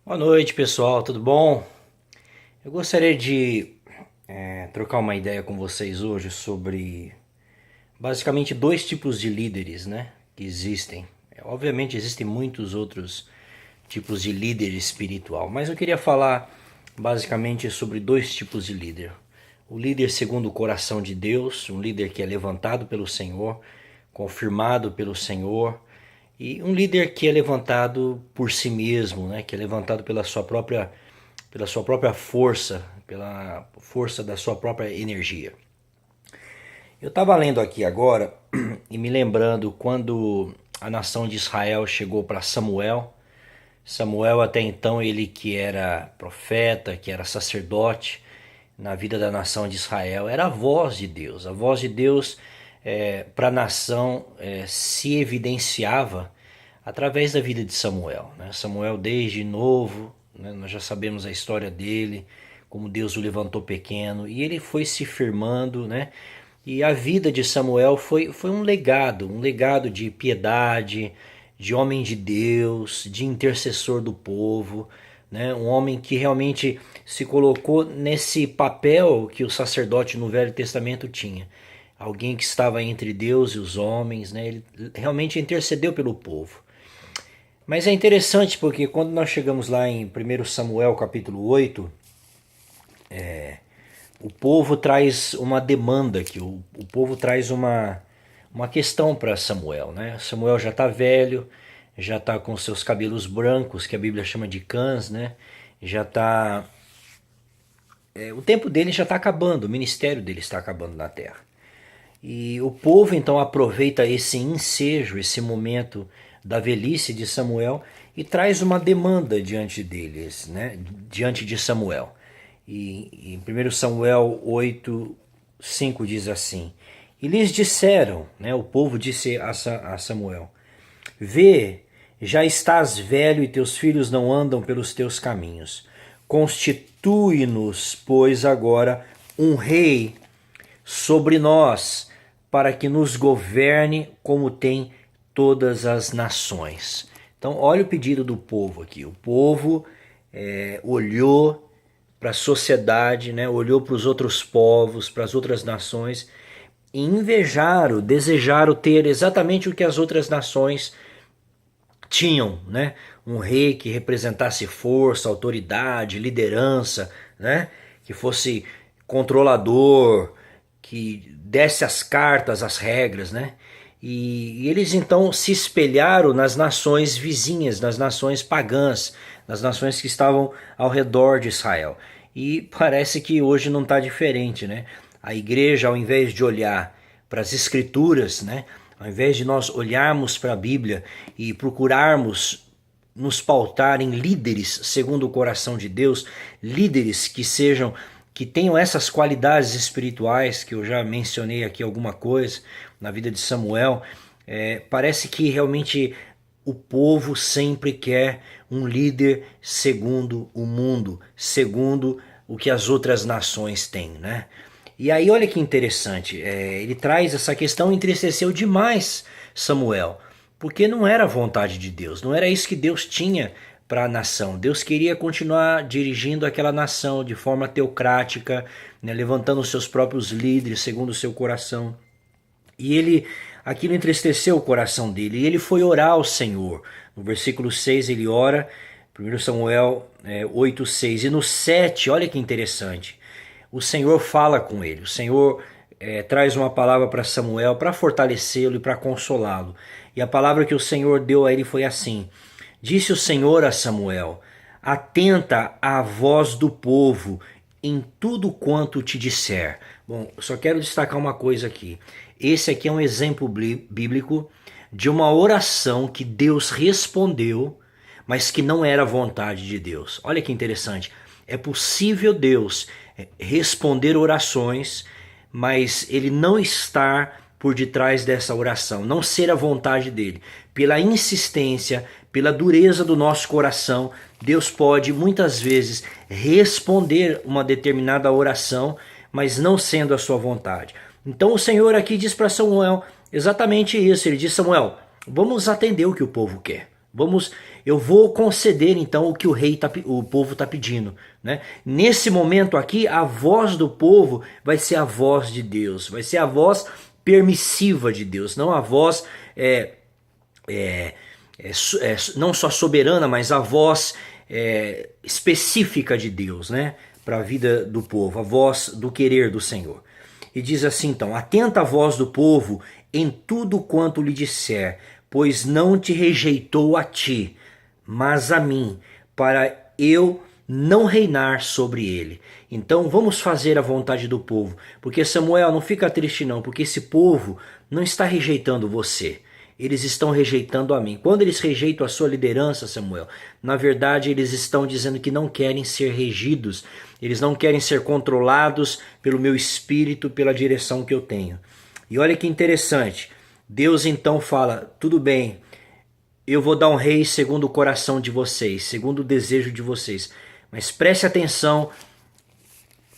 Boa noite, pessoal, tudo bom? Eu gostaria de trocar uma ideia com vocês hoje sobre basicamente dois tipos de líderes, né, que existem. Obviamente existem muitos outros tipos de líder espiritual, mas eu queria falar basicamente sobre dois tipos de líder. O líder segundo o coração de Deus, um líder que é levantado pelo Senhor, confirmado pelo Senhor, e um líder que é levantado por si mesmo, né? Que é levantado pela sua própria força, pela força da sua própria energia. Eu estava lendo aqui agora e me lembrando quando a nação de Israel chegou para Samuel. Samuel até então ele que era profeta, que era sacerdote na vida da nação de Israel, era a voz de Deus. A voz de Deus para a nação se evidenciava através da vida de Samuel, né? Samuel desde novo, né, nós já sabemos a história dele, como Deus o levantou pequeno, e ele foi se firmando, né? E a vida de Samuel foi um legado de piedade, de homem de Deus, de intercessor do povo, né? Um homem que realmente se colocou nesse papel que o sacerdote no Velho Testamento tinha. Alguém que estava entre Deus e os homens, né? Ele realmente intercedeu pelo povo. Mas é interessante porque quando nós chegamos lá em 1 Samuel capítulo 8, o povo traz uma demanda aqui, o povo traz uma questão para Samuel, né? Samuel já está velho, já está com seus cabelos brancos, que a Bíblia chama de cãs, né? Já está... o tempo dele já está acabando, o ministério dele está acabando na terra. E o povo então aproveita esse ensejo, esse momento da velhice de Samuel e traz uma demanda diante deles, né? Diante de Samuel. E em 1 Samuel 8, 5 diz assim: E lhes disseram, né? O povo disse a Samuel: Vê, já estás velho e teus filhos não andam pelos teus caminhos. Constitui-nos, pois, agora um rei sobre nós, para que nos governe como tem todas as nações. Então, olha o pedido do povo aqui. O povo olhou para a sociedade, né? Olhou para os outros povos, para as outras nações, e invejaram, desejaram ter exatamente o que as outras nações tinham, né? Um rei que representasse força, autoridade, liderança, né? Que fosse controlador, que desse as cartas, as regras, né? E eles então se espelharam nas nações vizinhas, nas nações pagãs, nas nações que estavam ao redor de Israel. E parece que hoje não está diferente, né? A igreja, ao invés de olhar para as escrituras, né? Ao invés de nós olharmos para a Bíblia e procurarmos nos pautar em líderes segundo o coração de Deus, líderes que tenham essas qualidades espirituais que eu já mencionei aqui alguma coisa na vida de Samuel, parece que realmente o povo sempre quer um líder segundo o mundo, segundo o que as outras nações têm, né? E aí olha que interessante, ele traz essa questão, entristeceu demais Samuel, porque não era a vontade de Deus, não era isso que Deus tinha para a nação. Deus queria continuar dirigindo aquela nação de forma teocrática, né, levantando os seus próprios líderes segundo o seu coração. E aquilo entristeceu o coração dele, e ele foi orar ao Senhor. No versículo 6 ele ora, 1 Samuel 8:6, e no 7, olha que interessante, o Senhor fala com ele, o Senhor traz uma palavra para Samuel para fortalecê-lo e para consolá-lo. E a palavra que o Senhor deu a ele foi assim: Disse o Senhor a Samuel: Atenta à voz do povo em tudo quanto te disser. Bom, só quero destacar uma coisa aqui. Esse aqui é um exemplo bíblico de uma oração que Deus respondeu, mas que não era vontade de Deus. Olha que interessante. É possível Deus responder orações, mas ele não estar por detrás dessa oração, não ser a vontade dele. Pela insistência, pela dureza do nosso coração, Deus pode muitas vezes responder uma determinada oração, mas não sendo a sua vontade. Então o Senhor aqui diz para Samuel exatamente isso. Ele diz: Samuel, vamos atender o que o povo quer. Eu vou conceder então o que o povo está pedindo, né? Nesse momento aqui, a voz do povo vai ser a voz de Deus, vai ser a voz permissiva de Deus, não a voz não só soberana, mas a voz específica de Deus, né? Para a vida do povo, a voz do querer do Senhor. E diz assim então: atenta a voz do povo em tudo quanto lhe disser, pois não te rejeitou a ti, mas a mim, para eu não reinar sobre ele. Então vamos fazer a vontade do povo, porque Samuel, não fica triste não, porque esse povo não está rejeitando você, eles estão rejeitando a mim. Quando eles rejeitam a sua liderança, Samuel, na verdade eles estão dizendo que não querem ser regidos, eles não querem ser controlados pelo meu espírito, pela direção que eu tenho. E olha que interessante, Deus então fala: tudo bem, eu vou dar um rei segundo o coração de vocês, segundo o desejo de vocês. Mas preste atenção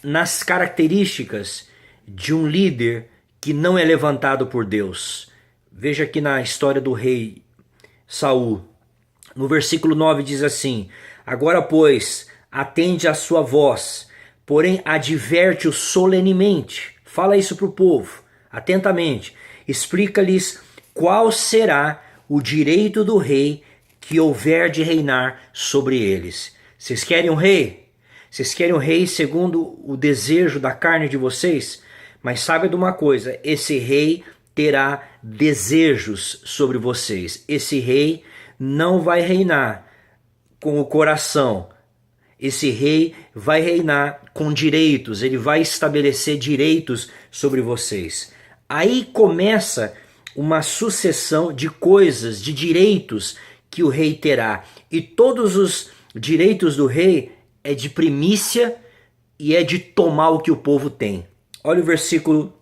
nas características de um líder que não é levantado por Deus. Veja aqui na história do rei Saul. No versículo 9 diz assim: agora, pois, atende a sua voz, porém adverte-o solenemente. Fala isso para o povo, atentamente. Explica-lhes qual será o direito do rei que houver de reinar sobre eles. Vocês querem um rei? Vocês querem um rei segundo o desejo da carne de vocês? Mas saiba de uma coisa, esse rei terá desejos sobre vocês. Esse rei não vai reinar com o coração. Esse rei vai reinar com direitos, ele vai estabelecer direitos sobre vocês. Aí começa uma sucessão de coisas, de direitos que o rei terá. E todos os direitos do rei é de primícia e é de tomar o que o povo tem. Olha o versículo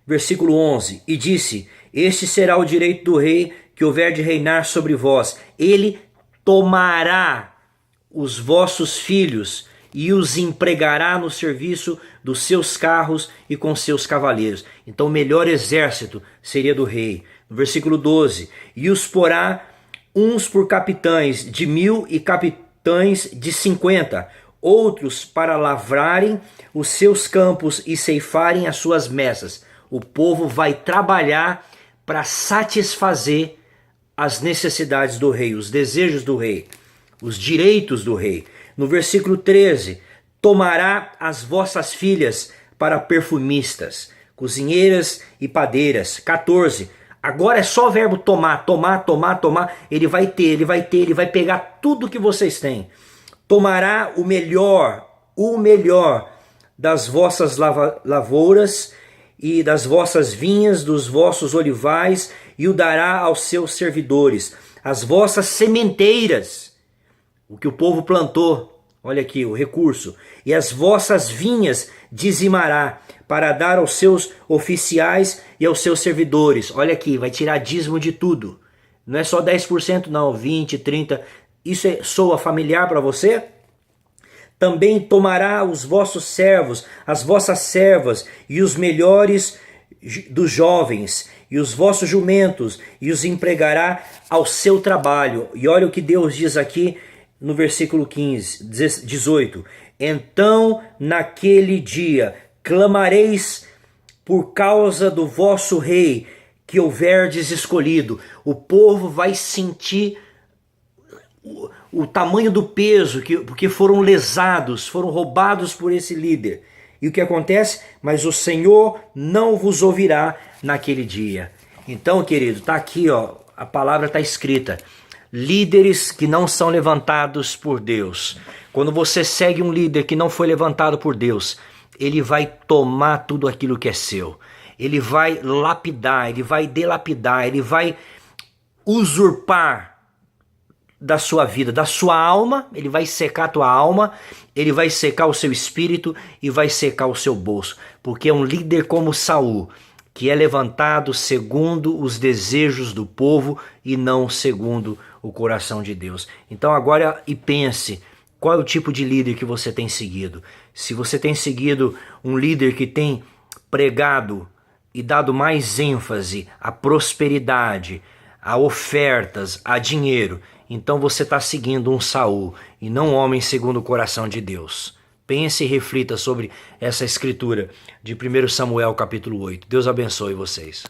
11. E disse: este será o direito do rei que houver de reinar sobre vós. Ele tomará os vossos filhos e os empregará no serviço dos seus carros e com seus cavaleiros. Então o melhor exército seria do rei. No versículo 12. E os porá uns por capitães de 1000 e capitães de 50, outros para lavrarem os seus campos e ceifarem as suas messas. O povo vai trabalhar para satisfazer as necessidades do rei, os desejos do rei, os direitos do rei. No versículo 13, tomará as vossas filhas para perfumistas, cozinheiras e padeiras. 14, agora é só o verbo tomar, ele vai pegar tudo que vocês têm. Tomará o melhor das vossas lavouras e das vossas vinhas, dos vossos olivais, e o dará aos seus servidores. As vossas sementeiras, o que o povo plantou, olha aqui o recurso, e as vossas vinhas dizimará, para dar aos seus oficiais e aos seus servidores. Olha aqui, vai tirar dízimo de tudo. Não é só 10% não, 20, 30. Isso soa familiar para você? Também tomará os vossos servos, as vossas servas e os melhores dos jovens e os vossos jumentos e os empregará ao seu trabalho. E olha o que Deus diz aqui no versículo 18. Então naquele dia clamareis por causa do vosso rei que houverdes escolhido. O povo vai sentir o tamanho do peso, porque foram lesados, foram roubados por esse líder. E o que acontece? Mas o Senhor não vos ouvirá naquele dia. Então, querido, está aqui, ó, a palavra está escrita. Líderes que não são levantados por Deus. Quando você segue um líder que não foi levantado por Deus, ele vai tomar tudo aquilo que é seu. Ele vai lapidar, ele vai delapidar, ele vai usurpar da sua vida, da sua alma. Ele vai secar a tua alma, ele vai secar o seu espírito e vai secar o seu bolso. Porque é um líder como Saul, que é levantado segundo os desejos do povo e não segundo o coração de Deus. Então agora pense, qual é o tipo de líder que você tem seguido? Se você tem seguido um líder que tem pregado e dado mais ênfase à prosperidade, a ofertas, a dinheiro, então você está seguindo um Saul e não um homem segundo o coração de Deus. Pense e reflita sobre essa escritura de 1 Samuel capítulo 8. Deus abençoe vocês.